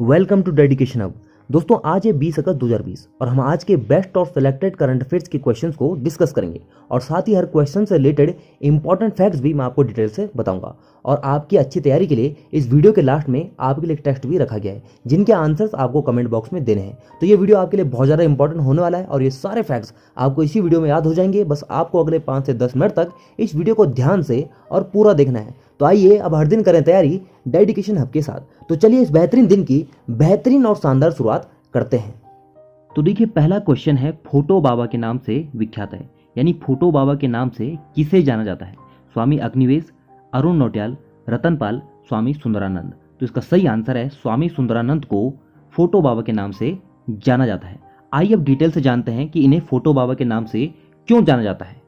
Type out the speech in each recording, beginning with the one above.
Welcome to dedication hub. दोस्तों आज है 20 अगस्त 2020 और हम आज के बेस्ट और सिलेक्टेड करंट अफेयर्स के क्वेश्चंस को डिस्कस करेंगे और साथ ही हर क्वेश्चन से रिलेटेड इंपॉर्टेंट फैक्ट्स भी मैं आपको डिटेल से बताऊंगा। और आपकी अच्छी तैयारी के लिए इस वीडियो के लास्ट में आपके लिए एक टेस्ट भी रखा गया है जिनके आंसर्स आपको कमेंट बॉक्स में देने हैं। तो ये वीडियो आपके लिए बहुत ज़्यादा इंपॉर्टेंट होने वाला है और ये सारे फैक्ट्स आपको इसी वीडियो में याद हो जाएंगे। बस आपको अगले 5 से 10 मिनट तक इस वीडियो को ध्यान से और पूरा देखना है। तो आइए अब हर दिन करें तैयारी डेडिकेशन हब के साथ। तो चलिए इस बेहतरीन दिन की बेहतरीन और शानदार शुरुआत करते हैं। तो देखिए पहला क्वेश्चन है, फोटो बाबा के नाम से विख्यात है, यानी फोटो बाबा के नाम से किसे जाना जाता है? स्वामी अग्निवेश, अरुण नौटियाल, रतनपाल, स्वामी सुंदरानंद। तो इसका सही आंसर है स्वामी सुंदरानंद को फोटो बाबा के नाम से जाना जाता है। आइए अब डिटेल से जानते हैं कि इन्हें फोटो बाबा के नाम से क्यों जाना जाता है।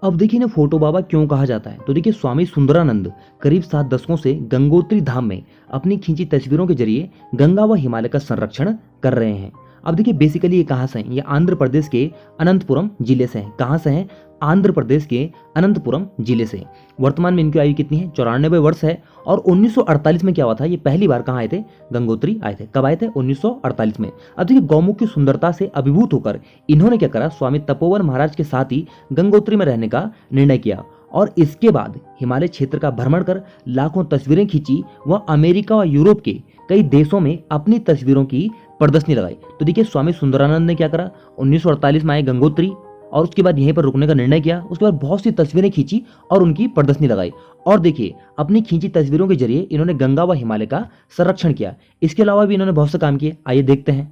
अब देखिए इन्हें फोटो बाबा क्यों कहा जाता है। तो देखिए स्वामी सुंदरानंद करीब 7 दशकों से गंगोत्री धाम में अपनी खींची तस्वीरों के जरिए गंगा व हिमालय का संरक्षण कर रहे हैं। अब देखिए बेसिकली ये कहाँ से हैं? ये आंध्र प्रदेश के अनंतपुरम जिले से हैं। कहाँ से हैं? आंध्र प्रदेश के अनंतपुरम जिले से। वर्तमान में इनकी आयु कितनी है? 94 वर्ष है। और 1948 में क्या हुआ था? ये पहली बार कहाँ आए थे? गंगोत्री आए थे। कब आए थे? 1948 में। अब देखिए गौमुख की सुंदरता से अभिभूत होकर इन्होंने क्या करा? स्वामी तपोवन महाराज के साथ ही गंगोत्री में रहने का निर्णय किया और इसके बाद हिमालय क्षेत्र का भ्रमण कर लाखों तस्वीरें खींची व अमेरिका व यूरोप के कई देशों में अपनी तस्वीरों की प्रदर्शनी लगाई। तो देखिए स्वामी सुंदरानंद ने क्या करा? 1948 में आए गंगोत्री और उसके बाद यहीं पर रुकने का निर्णय किया। उसके बाद बहुत सी तस्वीरें खींची और उनकी प्रदर्शनी लगाई। और देखिए अपनी खींची तस्वीरों के जरिए इन्होंने गंगा व हिमालय का संरक्षण किया। इसके अलावा भी इन्होंने बहुत से काम किए। आइए देखते हैं।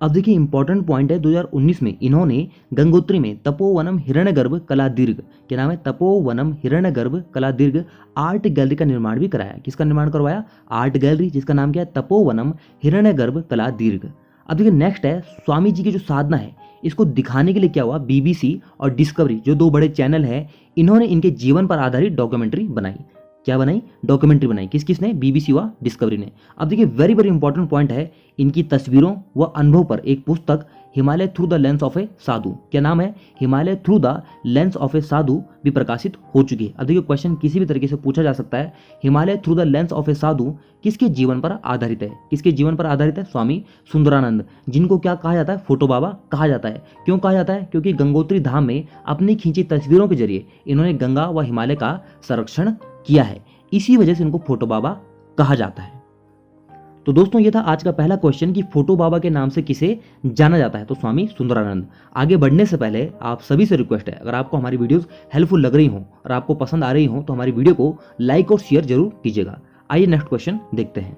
अब देखिए इंपॉर्टेंट पॉइंट है, 2019 में इन्होंने गंगोत्री में तपोवनम हिरण्यगर्भ कलादीर्घ, क्या नाम है? तपोवनम हिरण्यगर्भ कलादीर्घ आर्ट गैलरी का निर्माण भी कराया। किसका निर्माण करवाया? आर्ट गैलरी, जिसका नाम क्या है? तपोवनम हिरण्यगर्भ कलादीर्घ। अब देखिए नेक्स्ट है, स्वामी जी की जो साधना है इसको दिखाने के लिए क्या हुआ? बीबीसी और डिस्कवरी जो 2 बड़े चैनल हैं इन्होंने इनके जीवन पर आधारित डॉक्यूमेंट्री बनाई। क्या बनाई? डॉक्यूमेंट्री बनाई। किसने? बीबीसी व डिस्कवरी ने। अब देखिए वेरी वेरी इंपॉर्टेंट पॉइंट है, इनकी तस्वीरों व अनुभव पर एक पुस्तक Himalaya through the lens of a sadhu, क्या नाम है? Himalaya through the lens of a sadhu भी प्रकाशित हो चुकी है। अब देखिए क्वेश्चन किसी भी तरीके से पूछा जा सकता है, Himalaya through the lens of a sadhu किसके जीवन पर आधारित है? किसके जीवन पर आधारित है? स्वामी सुंदरानंद, जिनको क्या कहा जाता है? फोटो बाबा कहा जाता है। क्यों कहा जाता है? क्योंकि गंगोत्री धाम में अपनी खींची तस्वीरों के जरिए इन्होंने गंगा व हिमालय का संरक्षण किया है, इसी वजह से इनको फोटो बाबा कहा जाता है। तो दोस्तों ये था आज का पहला क्वेश्चन कि फोटो बाबा के नाम से किसे जाना जाता है? तो स्वामी सुंदरानंद। आगे बढ़ने से पहले आप सभी से रिक्वेस्ट है, अगर आपको हमारी वीडियोस हेल्पफुल लग रही हो और आपको पसंद आ रही हो तो हमारी वीडियो को लाइक और शेयर जरूर कीजिएगा। आइए नेक्स्ट क्वेश्चन देखते हैं।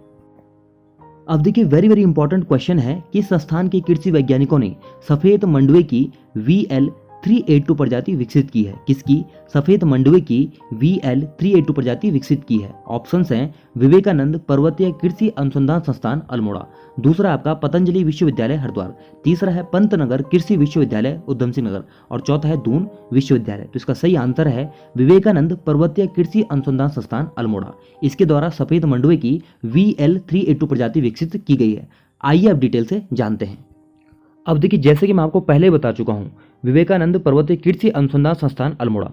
अब देखिए वेरी वेरी इंपॉर्टेंट क्वेश्चन है, किस संस्थान के कृषि वैज्ञानिकों ने सफेद मंडुवे की VL 382 प्रजाति विकसित की है? किसकी? सफेद मंडुवे की VL 382 प्रजाति विकसित की है। ऑप्शंस हैं विवेकानंद पर्वतीय कृषि अनुसंधान संस्थान अल्मोड़ा, दूसरा आपका पतंजलि विश्वविद्यालय हरिद्वार, तीसरा है पंतनगर कृषि विश्वविद्यालय उधम सिंह नगर और चौथा है दून विश्वविद्यालय। तो इसका सही आंसर है विवेकानंद पर्वतीय कृषि अनुसंधान संस्थान अल्मोड़ा। इसके द्वारा सफेद मंडुवे की VL 382 प्रजाति विकसित की गई है। आइए अब डिटेल से जानते हैं। अब देखिए जैसे कि मैं आपको पहले बता चुका हूं, विवेकानंद पर्वतीय कृषि अनुसंधान संस्थान अल्मोड़ा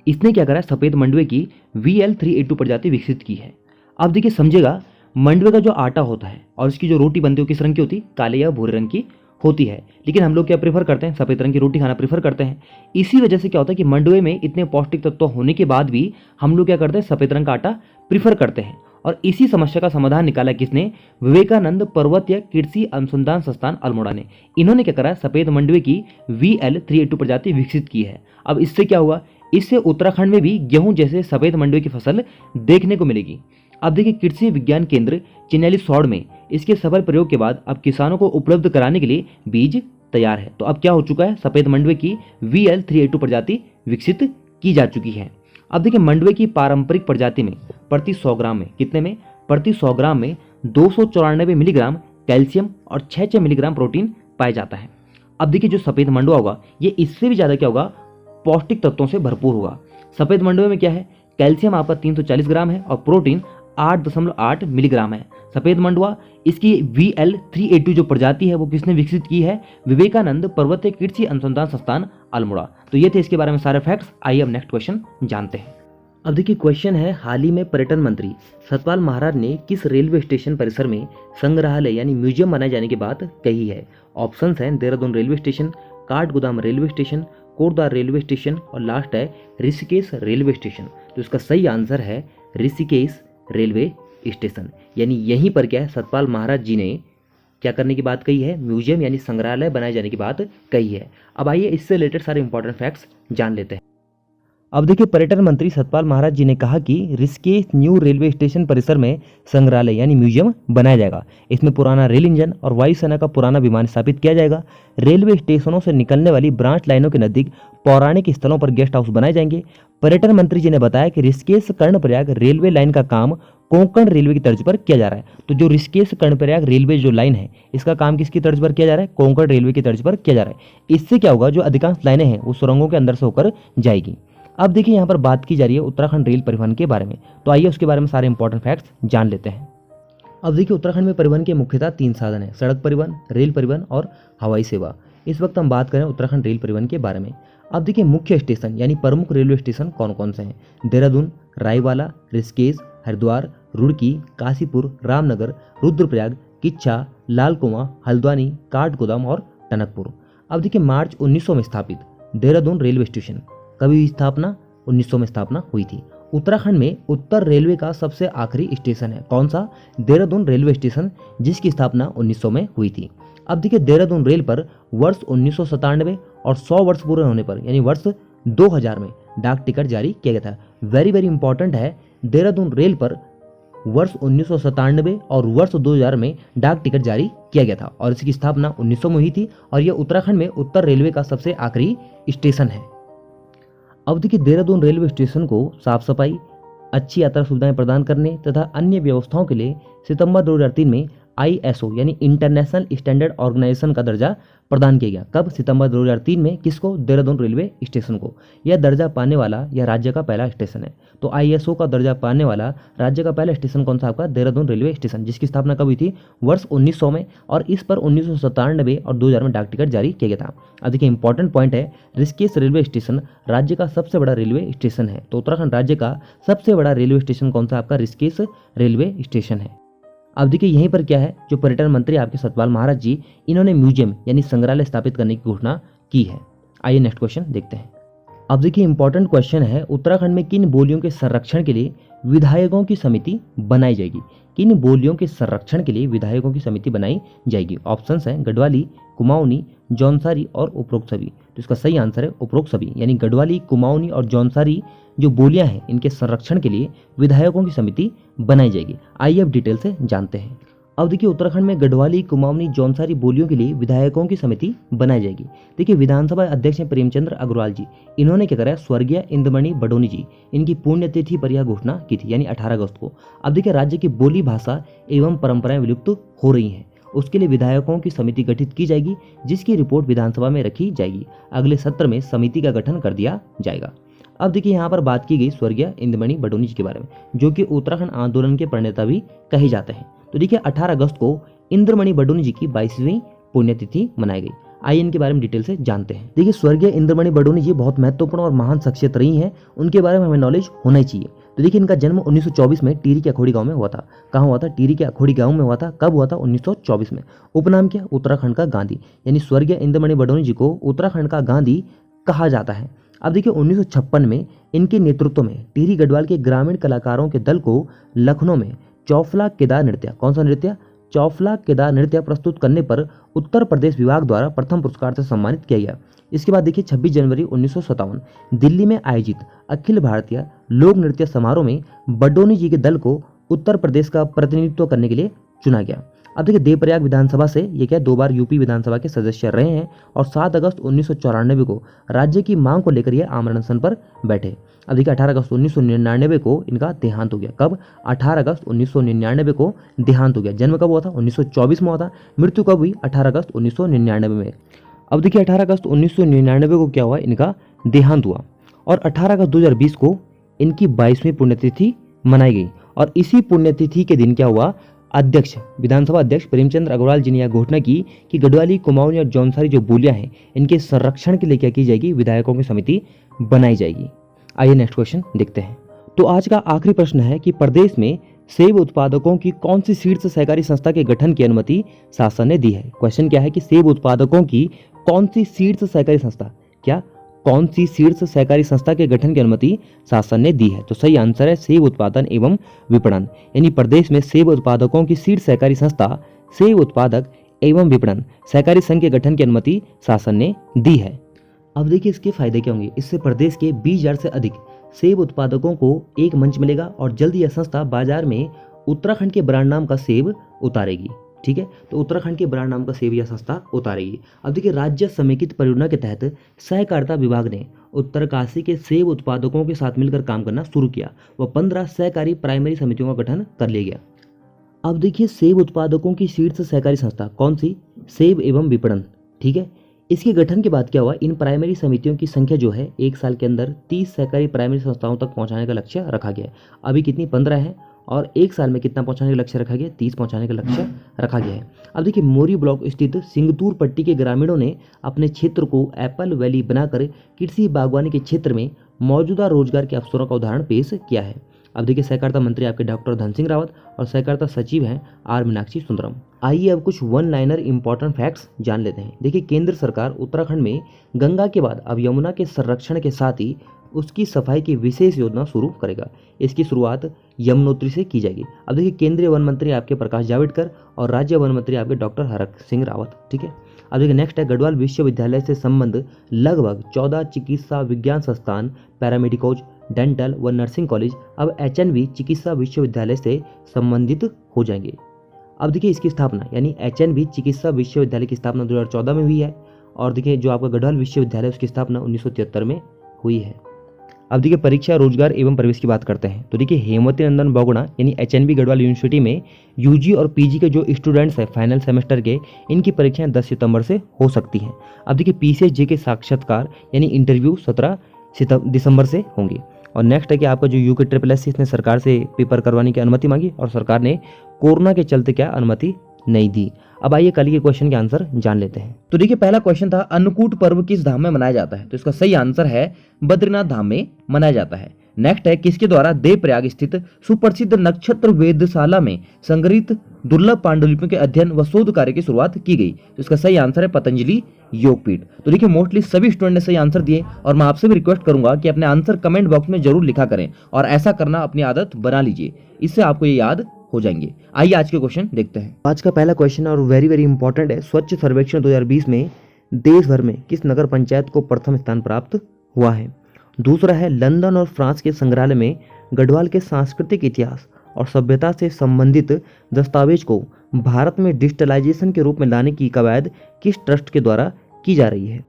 इसने क्या करा? सफेद मंडुवे की VL 382 प्रजाति विकसित की है। अब देखिए समझेगा, मंडुवे का जो आटा होता है और इसकी जो रोटी बनती है किस रंग की होती है? काले या भूरे रंग की होती है। लेकिन हम लोग क्या प्रेफर करते हैं? सफेद रंग की रोटी खाना प्रेफर करते हैं। इसी वजह से क्या होता है कि मंडुवे में इतने पौष्टिक तत्व होने के बाद भी हम लोग क्या करते हैं? सफेद रंग का आटा प्रीफर करते हैं। और इसी समस्या का समाधान निकाला किसने? विवेकानंद पर्वतीय कृषि अनुसंधान संस्थान अल्मोड़ा ने। इन्होंने क्या करा? सफेद मंडुवे की VL 382 प्रजाति विकसित की है। अब इससे क्या हुआ? इससे उत्तराखंड में भी गेहूं जैसे सफेद मंडुवे की फसल देखने को मिलेगी। अब देखिए कृषि विज्ञान केंद्र चिन्याली सौड़ में इसके सफल प्रयोग के बाद अब किसानों को उपलब्ध कराने के लिए बीज तैयार है। तो अब क्या हो चुका है? सफेद मंडुवे की VL 382 प्रजाति विकसित की जा चुकी है। अब देखिए मंडुवे की पारंपरिक प्रजाति में प्रति 100 ग्राम में कितने में? प्रति 100 ग्राम में 294 मिलीग्राम कैल्शियम और 6 मिलीग्राम प्रोटीन पाया जाता है। अब देखिए जो सफेद मंडुआ होगा ये इससे भी ज्यादा क्या होगा? पौष्टिक तत्वों से भरपूर होगा। सफेद मंडुए में क्या है? कैल्शियम आपका 340 ग्राम है और प्रोटीन 8.8 मिलीग्राम है। सफेद मंडुआ इसकी VL 382 जो प्रजाति है वो किसने विकसित की है? विवेकानंद पर्वतीय कृषि अनुसंधान संस्थान अल्मोड़ा। तो ये थे इसके बारे में सारे फैक्ट्स। आइए अब नेक्स्ट क्वेश्चन जानते हैं। अब देखिए क्वेश्चन है, हाल ही में पर्यटन मंत्री सतपाल महाराज ने किस रेलवे स्टेशन परिसर में संग्रहालय यानी म्यूजियम बनाए जाने की बात कही है? ऑप्शंस हैं Dehradun railway station, Kathgodam railway station, Kotdwar railway station और लास्ट है ऋषिकेश रेलवे स्टेशन। तो इसका सही आंसर है ऋषिकेश रेलवे स्टेशन। यानी यहीं पर क्या है, सतपाल महाराज जी ने क्या करने की बात कही है? म्यूजियम यानी संग्रहालय बनाए जाने की बात कही है। अब आइए इससे रिलेटेड सारे इंपॉर्टेंट फैक्ट्स जान लेते हैं। अब देखिए पर्यटन मंत्री सतपाल महाराज जी ने कहा कि ऋषिकेश न्यू रेलवे स्टेशन परिसर में संग्रहालय यानी म्यूजियम बनाया जाएगा। इसमें पुराना रेल इंजन और वायुसेना का पुराना विमान स्थापित किया जाएगा। रेलवे स्टेशनों से निकलने वाली ब्रांच लाइनों के नजदीक पौराणिक स्थलों पर गेस्ट हाउस बनाए जाएंगे। पर्यटन मंत्री जी ने बताया कि ऋषिकेश कर्णप्रयाग रेलवे लाइन का काम कोंकण रेलवे की तर्ज पर किया जा रहा है। तो जो ऋषिकेश कर्णप्रयाग रेलवे जो लाइन है, इसका काम किसकी तर्ज पर किया जा रहा है? कोंकण रेलवे की तर्ज पर किया जा रहा है। इससे क्या होगा, जो अधिकांश लाइनें हैं वो सुरंगों के अंदर से होकर जाएगी। अब देखिए यहाँ पर बात की जा रही है उत्तराखंड रेल परिवहन के बारे में, तो आइए उसके बारे में सारे इंपॉर्टेंट फैक्ट्स जान लेते हैं। अब देखिए उत्तराखंड में परिवहन के मुख्यतः 3 साधन हैं, सड़क परिवहन, रेल परिवहन और हवाई सेवा। इस वक्त हम बात करें उत्तराखंड रेल परिवहन के बारे में। अब देखिए मुख्य स्टेशन यानी प्रमुख रेलवे स्टेशन कौन कौन से हैं? देहरादून, रायवाला, ऋषिकेश, हरिद्वार, रुड़की, काशीपुर, रामनगर, रुद्रप्रयाग, किच्छा, लाल कुआं, हल्द्वानी, काठगोदाम और टनकपुर। अब देखिए मार्च 1900 में स्थापित देहरादून रेलवे स्टेशन, कभी हुई स्थापना? 1900 में स्थापना हुई थी। उत्तराखंड में उत्तर रेलवे का सबसे आखिरी स्टेशन है, कौन सा? देहरादून रेलवे स्टेशन, जिसकी स्थापना 1900 में हुई थी। अब देखिए देहरादून रेल पर वर्ष 1997 और 100 वर्ष पूरे होने पर यानी वर्ष 2000 में डाक टिकट जारी किया गया था। वेरी वेरी इंपॉर्टेंट है, देहरादून रेल पर वर्ष 1997 और वर्ष 2000 में डाक टिकट जारी किया गया था और इसकी स्थापना 1900 में हुई थी और यह उत्तराखंड में उत्तर रेलवे का सबसे आखिरी स्टेशन है। अब देखिए देहरादून रेलवे स्टेशन को साफ सफाई, अच्छी यात्रा सुविधाएं प्रदान करने तथा अन्य व्यवस्थाओं के लिए सितंबर 2003 में ISO यानी इंटरनेशनल स्टैंडर्ड ऑर्गेनाइजेशन का दर्जा प्रदान किया गया। कब? सितंबर 2003 में। किसको? देहरादून रेलवे स्टेशन को। यह दर्जा पाने वाला यह राज्य का पहला स्टेशन है। तो ISO का दर्जा पाने वाला राज्य का पहला स्टेशन कौन सा? आपका देहरादून रेलवे स्टेशन, जिसकी स्थापना कब हुई थी? वर्ष 1900 में और इस पर 1997 और 2000 में डाक टिकट जारी किया गया था। अब देखिए इंपॉर्टेंट पॉइंट है, ऋषिकेश रेलवे स्टेशन राज्य का सबसे बड़ा रेलवे स्टेशन है। तो उत्तराखंड राज्य का सबसे बड़ा रेलवे स्टेशन कौन सा? आपका ऋषिकेश रेलवे स्टेशन है। अब देखिए यहीं पर क्या है, जो पर्यटन मंत्री आपके सतपाल महाराज जी, इन्होंने म्यूजियम यानी संग्रहालय स्थापित करने की घोषणा की है। आइए नेक्स्ट क्वेश्चन देखते हैं। अब देखिए इंपॉर्टेंट क्वेश्चन है, उत्तराखंड में किन बोलियों के संरक्षण के लिए विधायकों की समिति बनाई जाएगी? किन बोलियों के संरक्षण के लिए विधायकों की समिति बनाई जाएगी? ऑप्शंस हैं गढ़वाली, कुमाऊनी, जौनसारी और उपरोक्त सभी। तो इसका सही आंसर है उपरोक्त सभी, यानी गढ़वाली, कुमाऊनी और जौनसारी जो बोलियां हैं, इनके संरक्षण के लिए विधायकों की समिति बनाई जाएगी। आइए अब डिटेल से जानते हैं। अब देखिए उत्तराखंड में गढ़वाली, कुमाऊनी, जौनसारी बोलियों के लिए विधायकों की समिति बनाई जाएगी। देखिए विधानसभा अध्यक्ष हैं प्रेमचंद्र अग्रवाल जी, इन्होंने क्या करा? स्वर्गीय इंद्रमणि बडोनी जी, इनकी पुण्यतिथि पर यह घोषणा की थी, यानी 18 अगस्त को। अब देखिए राज्य की बोली भाषा एवं परंपराएं विलुप्त हो रही हैं, उसके लिए विधायकों की समिति गठित की जाएगी, जिसकी रिपोर्ट विधानसभा में रखी जाएगी। अगले सत्र में समिति का गठन कर दिया जाएगा। अब देखिए यहाँ पर बात की गई स्वर्गीय इंद्रमणि बडोनी जी के बारे में, जो कि उत्तराखंड आंदोलन के प्रणेता भी कहे जाते हैं। तो देखिए 18 अगस्त को इंद्रमणि बडोनी जी की 22वीं पुण्यतिथि मनाई गई। आइए इनके बारे में डिटेल से जानते हैं। देखिए स्वर्गीय इंद्रमणि बडोनी जी बहुत महत्वपूर्ण और महान शख्सियत रही हैं, उनके बारे में हमें नॉलेज होना ही चाहिए। तो देखिए इनका जन्म 1924 में टिहरी के अखोड़ी गांव में हुआ था। कहाँ हुआ था? टिहरी के अखोड़ी गांव में हुआ था। कब हुआ था? 1924 में। उपनाम क्या? उत्तराखंड का गांधी, यानी स्वर्गीय इंद्रमणि बडोनी जी को उत्तराखंड का गांधी कहा जाता है। अब देखिए 1956 में इनके नेतृत्व में टिहरी गढ़वाल के ग्रामीण कलाकारों के दल को लखनऊ में चौफला केदार नृत्य, कौन सा नृत्य? चौफला केदार नृत्य प्रस्तुत करने पर उत्तर प्रदेश विभाग द्वारा प्रथम पुरस्कार से सम्मानित किया गया। इसके बाद देखिए 26 जनवरी 1957 दिल्ली में आयोजित अखिल भारतीय लोक नृत्य समारोह में बडोनी जी के दल को उत्तर प्रदेश का प्रतिनिधित्व करने के लिए चुना गया। अब देखिए देवप्रयाग विधानसभा से ये क्या 2 बार यूपी विधानसभा के सदस्य रहे हैं और 7 अगस्त 1994 को राज्य की मांग को लेकर ये आमरण अनशन पर बैठे। अब देखिए 18 अगस्त 1999 को इनका देहांत हो गया। कब? 18 अगस्त 1999 को देहांत हो गया। जन्म कब हुआ था? 1924 में हुआ था। मृत्यु कब हुई? 18 अगस्त 1999 में। अब देखिए 18 अगस्त 1999 को क्या हुआ? इनका देहांत हुआ और 18 अगस्त 2020 को इनकी 22वीं पुण्यतिथि मनाई गई। और इसी पुण्यतिथि के दिन क्या हुआ? अध्यक्ष, विधानसभा अध्यक्ष प्रेमचंद्र अग्रवाल जी ने यह घोषणा की कि गढ़वाली, कुमाऊनी और जौनसारी जो बोलियां हैं, इनके संरक्षण के लिए क्या की जाएगी? विधायकों की समिति बनाई जाएगी। आइए नेक्स्ट क्वेश्चन देखते हैं। तो आज का आखिरी प्रश्न है कि प्रदेश में सेब उत्पादकों की कौन सी शीर्ष सहकारी संस्था के गठन की अनुमति शासन ने दी है। क्वेश्चन क्या है कि सेब उत्पादकों की कौन सी शीर्ष सहकारी संस्था, क्या कौन सी शीर्ष सहकारी संस्था के गठन की अनुमति शासन ने दी है। तो सही आंसर है सेब उत्पादन एवं विपणन, यानी प्रदेश में सेब उत्पादकों की शीर्ष सहकारी संस्था सेब उत्पादक एवं विपणन सहकारी संघ के गठन की अनुमति शासन ने दी है। अब देखिए इसके फायदे क्या होंगे। इससे प्रदेश के 20,000 से अधिक सेब उत्पादकों को एक मंच मिलेगा और जल्द यह संस्था बाजार में उत्तराखंड के ब्रांड नाम का सेब उतारेगी। ठीक है, तो उत्तराखंड के ब्रांड नाम का सेब यह संस्था उतारेगी। अब देखिए राज्य समेकित परियोजना के तहत सहकारिता विभाग ने उत्तरकाशी के सेब उत्पादकों के साथ मिलकर काम करना शुरू किया व 15 सहकारी प्राइमरी समितियों का गठन कर लिया गया। अब देखिए सेब उत्पादकों की शीर्ष सहकारी संस्था कौन सी, सेब एवं विपणन। ठीक है, इसके गठन के बाद क्या हुआ, इन प्राइमरी समितियों की संख्या जो है एक साल के अंदर 30 सहकारी प्राइमरी संस्थाओं तक पहुंचाने का लक्ष्य रखा गया है। अभी कितनी 15 है और एक साल में कितना पहुंचाने का लक्ष्य रखा गया, 30 पहुंचाने का लक्ष्य रखा गया है। अब देखिए मोरी ब्लॉक स्थित सिंगतूर पट्टी के ग्रामीणों ने अपने क्षेत्र को एप्पल वैली बनाकर कृषि बागवानी के क्षेत्र में मौजूदा रोजगार के अवसरों का उदाहरण पेश किया है। अब देखिए सहकारिता मंत्री आपके डॉक्टर धन सिंह रावत और सहकारिता सचिव हैं आर मीनाक्षी सुंदरम। आइए अब कुछ वन लाइनर इंपॉर्टेंट फैक्ट्स जान लेते हैं। देखिए केंद्र सरकार उत्तराखंड में गंगा के बाद अब यमुना के संरक्षण के साथ ही उसकी सफाई की विशेष योजना शुरू करेगा। इसकी शुरुआत यमुनोत्री से की जाएगी। अब देखिए केंद्रीय वन मंत्री आपके प्रकाश जावड़ेकर और राज्य वन मंत्री आपके डॉक्टर हरक सिंह रावत। ठीक है, अब देखिए नेक्स्ट है गढ़वाल विश्वविद्यालय से संबंध लगभग 14 चिकित्सा विज्ञान संस्थान, पैरामेडिकोज, डेंटल व नर्सिंग कॉलेज अब एचएनवी चिकित्सा विश्वविद्यालय से संबंधित हो जाएंगे। अब देखिए इसकी स्थापना यानी एचएनवी चिकित्सा विश्वविद्यालय की स्थापना 2014 में हुई है और देखिए जो आपका गढ़वाल विश्वविद्यालय उसकी स्थापना 1973 में हुई है। अब देखिए परीक्षा, रोजगार एवं प्रवेश की बात करते हैं। तो देखिए हेमवती नंदन बहुगुणा यानी एचएनवी गढ़वाल यूनिवर्सिटी में यूजी और पीजी के जो स्टूडेंट्स हैं फाइनल सेमेस्टर के, इनकी परीक्षाएं 10 सितंबर से हो सकती हैं। अब देखिए पीसीएसजे के साक्षात्कार यानी इंटरव्यू 17 दिसंबर से होंगे। और नेक्स्ट है कि आपका जो यूके SSS इसने सरकार से पेपर करवाने की अनुमति मांगी और सरकार ने कोरोना के चलते क्या अनुमति नहीं दी। अब आइए कल के क्वेश्चन के आंसर जान लेते हैं। तो देखिए पहला क्वेश्चन था अन्नकूट पर्व किस धाम में मनाया जाता है। तो इसका सही आंसर है बद्रीनाथ धाम में मनाया जाता है। नेक्स्ट है किसके द्वारा देवप्रयाग स्थित सुप्रसिद्ध नक्षत्र वेधशाला में संग्रहित दुर्लभ पांडुलिपियों के अध्ययन व शोध कार्य की शुरुआत की गई। तो इसका सही आंसर है पतंजलि योगपीठ। तो देखिए मोस्टली सभी स्टूडेंट ने सही आंसर दिए और मैं आपसे भी रिक्वेस्ट करूंगा कि अपने आंसर कमेंट बॉक्स में जरूर लिखा करें और ऐसा करना अपनी आदत बना लीजिए, इससे आपको ये याद हो जाएंगे। आइए आज के क्वेश्चन देखते हैं। आज का पहला क्वेश्चन और वेरी वेरी इंपॉर्टेंट है, स्वच्छ सर्वेक्षण 2020 में देश भर में किस नगर पंचायत को प्रथम स्थान प्राप्त हुआ है। दूसरा है लंदन और फ्रांस के संग्रहालय में गढ़वाल के सांस्कृतिक इतिहास और सभ्यता से संबंधित दस्तावेज को भारत में डिजिटलाइजेशन के रूप में लाने की कवायद किस ट्रस्ट के द्वारा की जा रही है।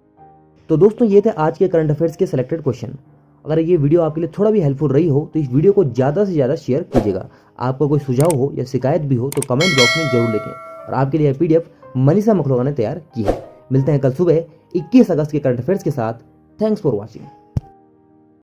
तो दोस्तों ये थे आज के करंट अफेयर्स के सिलेक्टेड क्वेश्चन। अगर ये वीडियो आपके लिए थोड़ा भी हेल्पफुल रही हो तो इस वीडियो को ज़्यादा से ज़्यादा शेयर कीजिएगा। आपको कोई सुझाव हो या शिकायत भी हो तो कमेंट बॉक्स में जरूर लिखें। और आपके लिए PDF मनीषा मखलोगा ने तैयार की है। मिलते हैं कल सुबह 21 अगस्त के करंट अफेयर्स के साथ। Thanks for watching.